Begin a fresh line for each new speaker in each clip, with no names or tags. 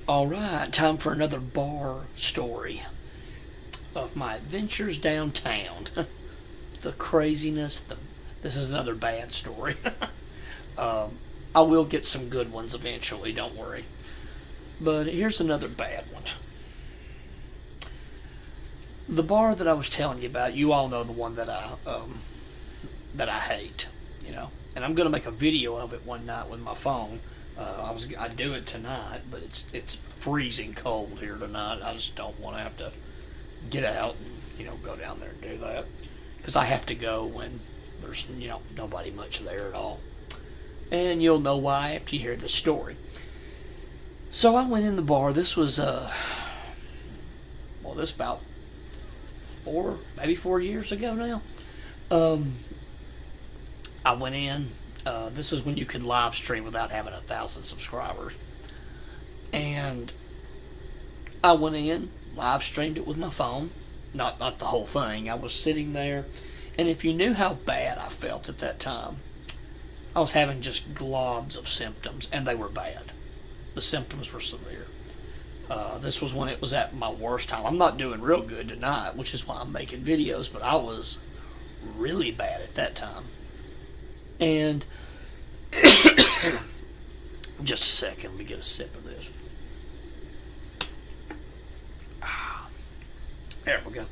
All right, time for another bar story of my adventures downtown. The craziness. This is another bad story. I will get some good ones eventually, don't worry. But here's another bad one. The bar that I was telling you about, you all know the one that I hate, And I'm gonna make a video of it one night with my phone. I'd do it tonight, but it's freezing cold here tonight. I just don't want to have to get out and go down there and do that because I have to go when there's nobody much there at all. And you'll know why after you hear the story. So I went in the bar. This was this about maybe 4 years ago now. I went in. This is when you could live stream without having 1,000 subscribers. And I went in, live streamed it with my phone. Not the whole thing. I was sitting there. And if you knew how bad I felt at that time, I was having just globs of symptoms, and they were bad. The symptoms were severe. This was when it was at my worst time. I'm not doing real good tonight, which is why I'm making videos, but I was really bad at that time. And just a second, let me get a sip of this. There we go.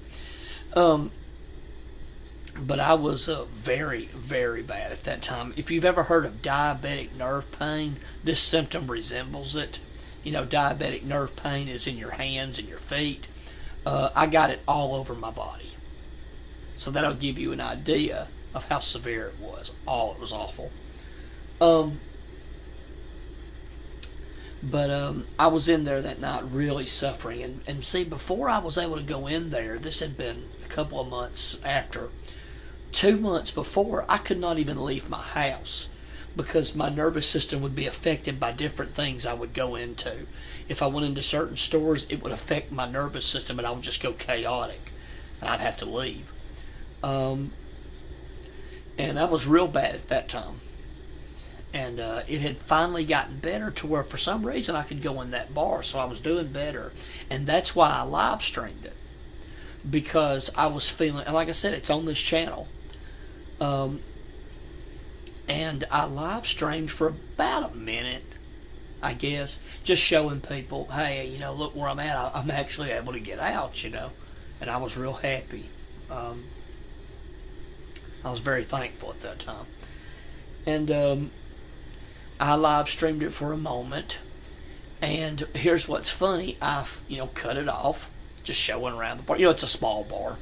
But I was very, very bad at that time. If you've ever heard of diabetic nerve pain, this symptom resembles it. Diabetic nerve pain is in your hands and your feet. I got it all over my body. So that'll give you an idea of how severe it was. It was awful. But I was in there that night really suffering. And see, before I was able to go in there, this had been a couple of months after. 2 months before, I could not even leave my house because my nervous system would be affected by different things I would go into. If I went into certain stores, it would affect my nervous system and I would just go chaotic and I'd have to leave. And I was real bad at that time. And it had finally gotten better to where for some reason I could go in that bar, so I was doing better. And that's why I live streamed it. Because I was feeling, and like I said, it's on this channel. And I live streamed for about a minute, I guess, just showing people, hey, look where I'm at. I'm actually able to get out, and I was real happy. I was very thankful at that time. And I live streamed it for a moment, and here's what's funny. I, cut it off, just showing around the bar. It's a small bar.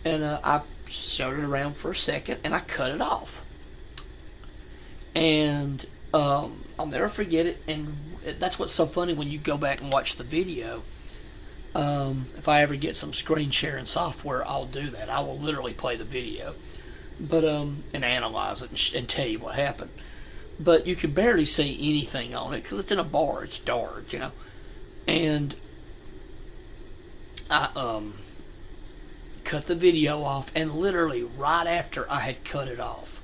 And I showed it around for a second, and I cut it off. And I'll never forget it, and that's what's so funny when you go back and watch the video. If I ever get some screen sharing software, I'll do that. I will literally play the video, but and analyze it and tell you what happened. But you can barely see anything on it because it's in a bar. It's dark, And I cut the video off, and literally right after I had cut it off,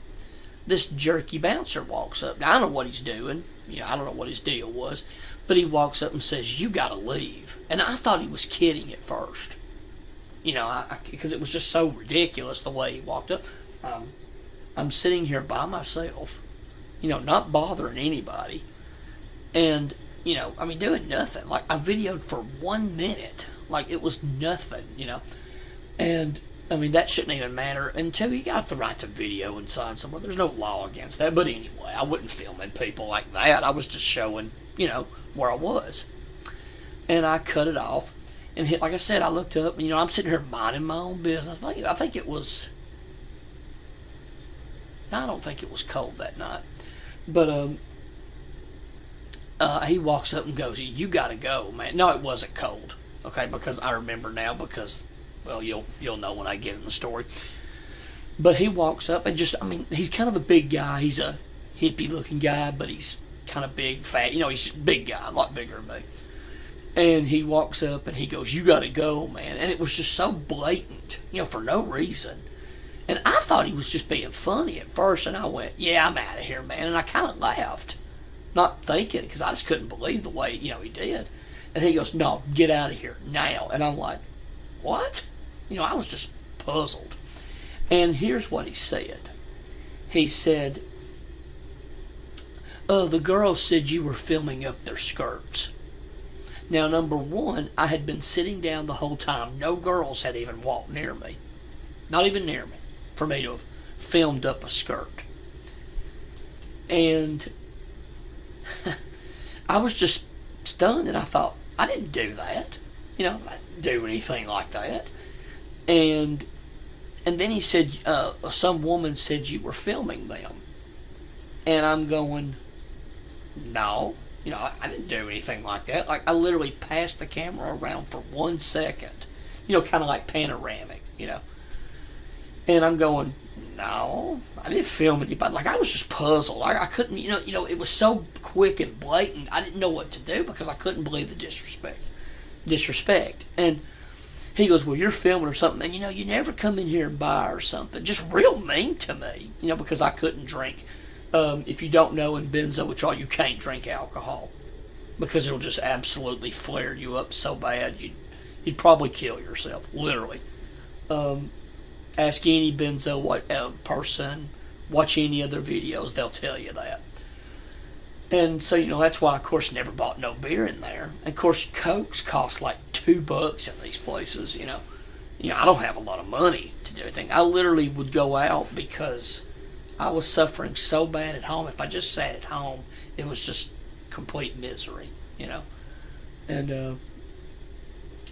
this jerky bouncer walks up. Now, I don't know what he's doing. I don't know what his deal was, but he walks up and says, "You gotta leave." And I thought he was kidding at first. Because it was just so ridiculous the way he walked up. I'm sitting here by myself, not bothering anybody. And, doing nothing. Like, I videoed for 1 minute. Like, it was nothing, And, that shouldn't even matter until you got the right to video inside somewhere. There's no law against that. But anyway, I wouldn't film people like that. I was just showing, where I was. And I cut it off. And like I said, I looked up, and, I'm sitting here minding my own business. I think it was... I don't think it was cold that night. But he walks up and goes, "You got to go, man." No, it wasn't cold. Okay, because I remember now because, well, you'll know when I get in the story. But he walks up and he's kind of a big guy. He's a hippie-looking guy, but he's kind of big, fat. He's a big guy, a lot bigger than me. And he walks up and he goes, "You got to go, man." And it was just so blatant, for no reason. And I thought he was just being funny at first, and I went, "Yeah, I'm out of here, man." And I kind of laughed, not thinking, because I just couldn't believe the way, he did. And he goes, no, get out of here now. And I'm like, what? I was just puzzled. And here's what he said. He said, the girls said you were filming up their skirts. Now, number one, I had been sitting down the whole time. No girls had even walked near me. Not even near me. For me to have filmed up a skirt. And I was just stunned, and I thought, I didn't do that. I didn't do anything like that. And then he said, some woman said you were filming them. And I'm going, no. I didn't do anything like that. Like, I literally passed the camera around for 1 second. Kind of like panoramic, And I'm going, no, I didn't film anybody. Like, I was just puzzled. I couldn't, it was so quick and blatant. I didn't know what to do because I couldn't believe the disrespect. And he goes, well, you're filming or something. And, you never come in here and buy or something. Just real mean to me, because I couldn't drink. If you don't know, in benzoyl, you can't drink alcohol because it'll just absolutely flare you up so bad you'd probably kill yourself, literally. Ask any benzo person, watch any other videos, they'll tell you that. And so, that's why, of course, never bought no beer in there. And, of course, Cokes cost like $2 in these places, I don't have a lot of money to do anything. I literally would go out because I was suffering so bad at home. If I just sat at home, it was just complete misery, And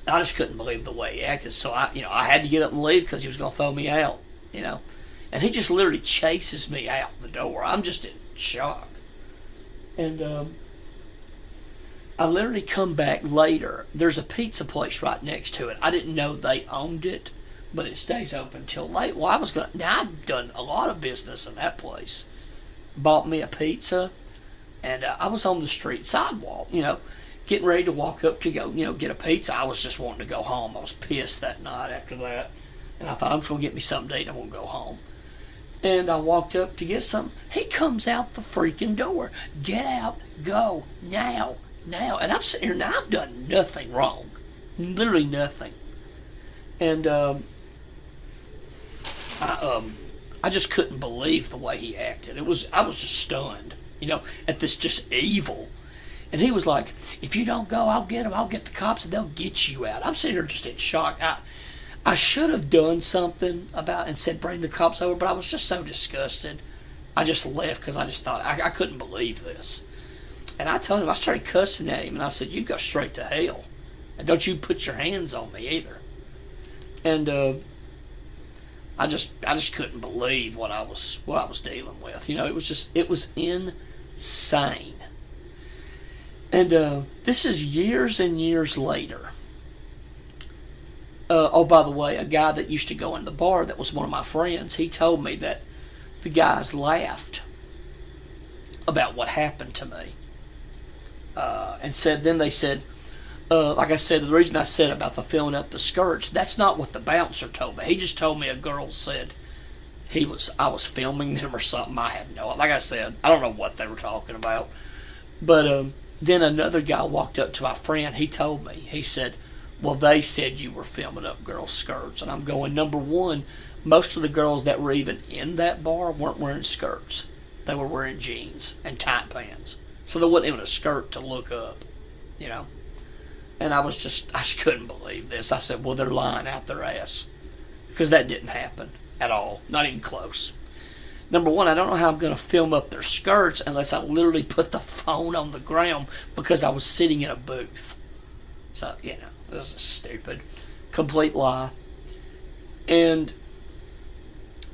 I just couldn't believe the way he acted. So I had to get up and leave because he was going to throw me out, And he just literally chases me out the door. I'm just in shock. And I literally come back later. There's a pizza place right next to it. I didn't know they owned it, but it stays open till late. Well, I've done a lot of business in that place. Bought me a pizza, and I was on the street sidewalk, getting ready to walk up to go, get a pizza. I was just wanting to go home. I was pissed that night after that. And I thought, I'm just going to get me something to eat. I'm going to go home. And I walked up to get something. He comes out the freaking door. Get out. Go. Now. And I'm sitting here now. I've done nothing wrong. Literally nothing. And I just couldn't believe the way he acted. I was just stunned, at this just evil. And he was like, if you don't go, I'll get them. I'll get the cops and they'll get you out. I'm sitting here just in shock. I should have done something about it and said bring the cops over, but I was just so disgusted. I just left because I just thought I couldn't believe this. And I told him, I started cussing at him, and I said, you go straight to hell. And don't you put your hands on me either. And I just couldn't believe what I was dealing with. It was insane. And this is years and years later. Oh, by the way, a guy that used to go in the bar that was one of my friends, he told me that the guys laughed about what happened to me. And they said, like I said, the reason I said about the filling up the skirts, that's not what the bouncer told me. He just told me a girl said I was filming them or something. I have no, like I said, I don't know what they were talking about. But then another guy walked up to my friend. He told me, he said, well, they said you were filming up girls' skirts. And I'm going, number one, most of the girls that were even in that bar weren't wearing skirts. They were wearing jeans and tight pants. So there wasn't even a skirt to look up, And I just couldn't believe this. I said, well, they're lying out their ass. Because that didn't happen at all. Not even close. Number one, I don't know how I'm going to film up their skirts unless I literally put the phone on the ground because I was sitting in a booth. So, this is stupid. Complete lie. And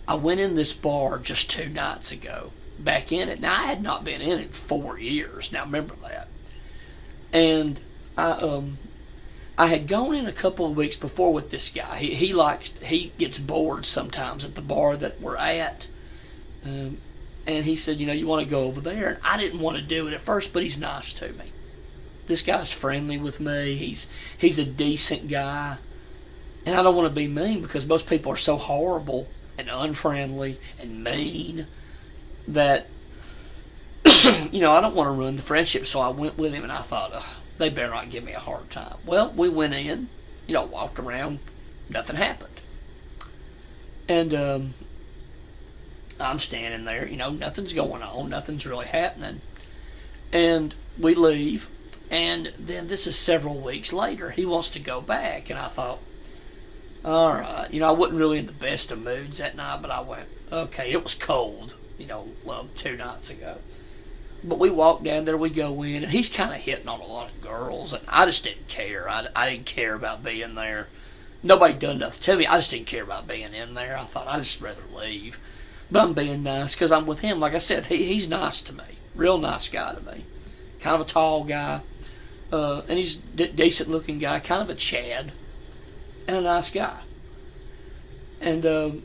I went in this bar just 2 nights ago. Back in it. Now, I had not been in it 4 years. Now, remember that. And I had gone in a couple of weeks before with this guy. He gets bored sometimes at the bar that we're at. And he said, you want to go over there? And I didn't want to do it at first, but he's nice to me. This guy's friendly with me. He's a decent guy. And I don't want to be mean because most people are so horrible and unfriendly and mean that, I don't want to ruin the friendship. So I went with him and I thought, They better not give me a hard time. Well, we went in, walked around, nothing happened. And I'm standing there, nothing's going on, nothing's really happening. And we leave, and then this is several weeks later. He wants to go back, and I thought, all right. I wasn't really in the best of moods that night, but I went, okay, it was cold, 2 nights ago. But we walk down there, we go in, and he's kind of hitting on a lot of girls, and I just didn't care. I didn't care about being there. Nobody done nothing to me. I just didn't care about being in there. I thought I'd just rather leave. But I'm being nice because I'm with him. Like I said, he's nice to me. Real nice guy to me. Kind of a tall guy. And he's a decent looking guy. Kind of a Chad. And a nice guy. And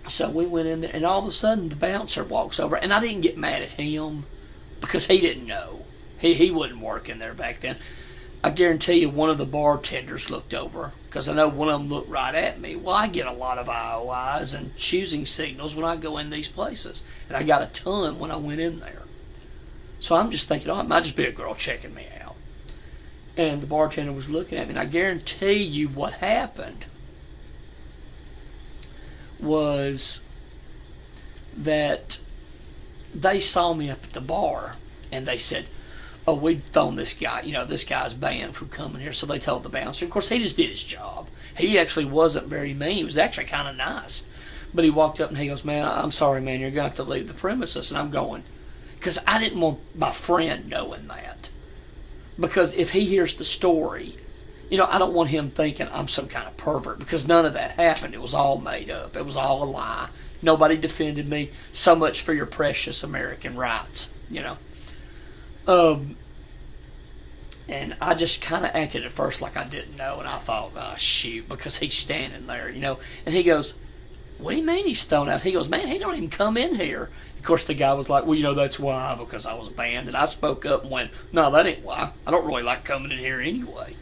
so we went in there, and all of a sudden the bouncer walks over, and I didn't get mad at him because he didn't know. He wasn't working there back then. I guarantee you one of the bartenders looked over, because I know one of them looked right at me. Well, I get a lot of IOIs and choosing signals when I go in these places, and I got a ton when I went in there. So I'm just thinking, it might just be a girl checking me out. And the bartender was looking at me, and I guarantee you what happened was that they saw me up at the bar, and they said, oh, we'd thrown this guy, this guy's banned from coming here. So they told the bouncer. Of course, he just did his job. He actually wasn't very mean. He was actually kind of nice. But he walked up and he goes, man, I'm sorry, man, you're going to have to leave the premises. And I'm going, because I didn't want my friend knowing that. Because if he hears the story, I don't want him thinking I'm some kind of pervert, because none of that happened. It was all made up. It was all a lie. Nobody defended me. So much for your precious American rights, And I just kind of acted at first like I didn't know, and I thought, oh, shoot, because he's standing there, And he goes, what do you mean he's thrown out? He goes, man, he don't even come in here. Of course, the guy was like, well, that's why, because I was banned. And I spoke up and went, no, that ain't why. I don't really like coming in here anyway.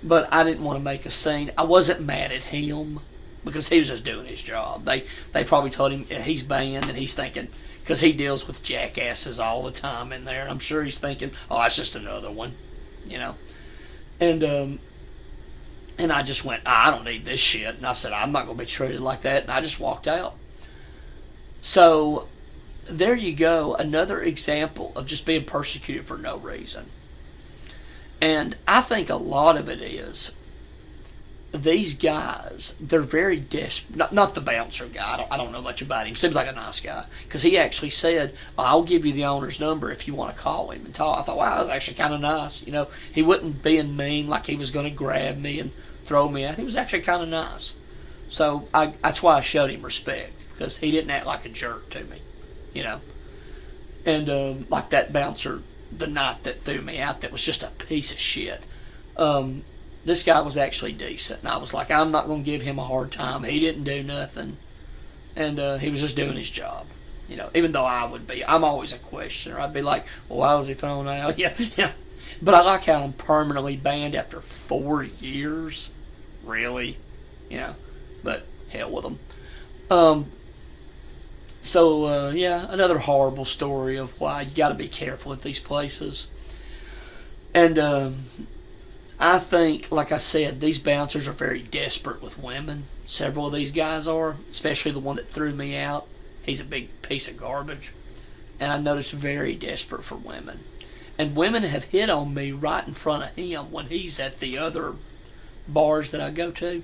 But I didn't want to make a scene. I wasn't mad at him because he was just doing his job. They probably told him he's banned, and he's thinking, because he deals with jackasses all the time in there, and I'm sure he's thinking, oh, it's just another one, And I just went, I don't need this shit. And I said, I'm not going to be treated like that. And I just walked out. So there you go. Another example of just being persecuted for no reason. And I think a lot of it is these guys, they're very desperate. Not the bouncer guy. I don't know much about him. Seems like a nice guy. Because he actually said, I'll give you the owner's number if you want to call him and talk. I thought, wow, that was actually kind of nice. He wasn't being mean like he was going to grab me and throw me out. He was actually kind of nice. So that's why I showed him respect. Because he didn't act like a jerk to me. And like that bouncer the night that threw me out that was just a piece of shit. This guy was actually decent, and I was like, I'm not going to give him a hard time. He didn't do nothing, and he was just doing his job. Even though I'm always a questioner. I'd be like, well, why was he thrown out? Yeah. But I like how I'm permanently banned after 4 years. Really? But hell with them. So, another horrible story of why you got to be careful at these places. And I think, like I said, these bouncers are very desperate with women. Several of these guys are, especially the one that threw me out. He's a big piece of garbage. And I noticed very desperate for women. And women have hit on me right in front of him when he's at the other bars that I go to.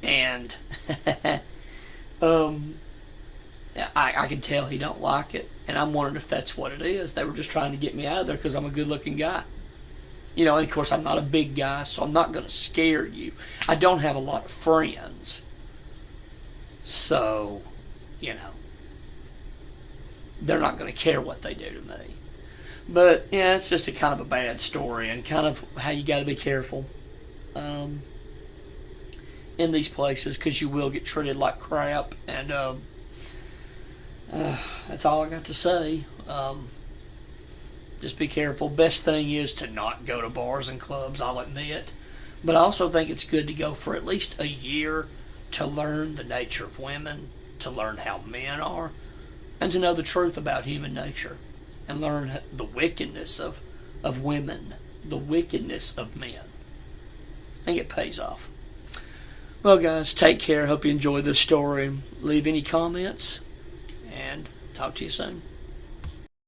And I can tell he don't like it, and I'm wondering if that's what it is. They were just trying to get me out of there because I'm a good-looking guy. And of course, I'm not a big guy, so I'm not going to scare you. I don't have a lot of friends. So, they're not going to care what they do to me. But, yeah, it's just a kind of a bad story and kind of how you got to be careful in these places, because you will get treated like crap, and that's all I got to say. Just be careful. Best thing is to not go to bars and clubs, I'll admit. But I also think it's good to go for at least a year to learn the nature of women, to learn how men are, and to know the truth about human nature, and learn the wickedness of of women, the wickedness of men. I think it pays off. Well, guys, take care. Hope you enjoyed this story. Leave any comments, and talk to you soon.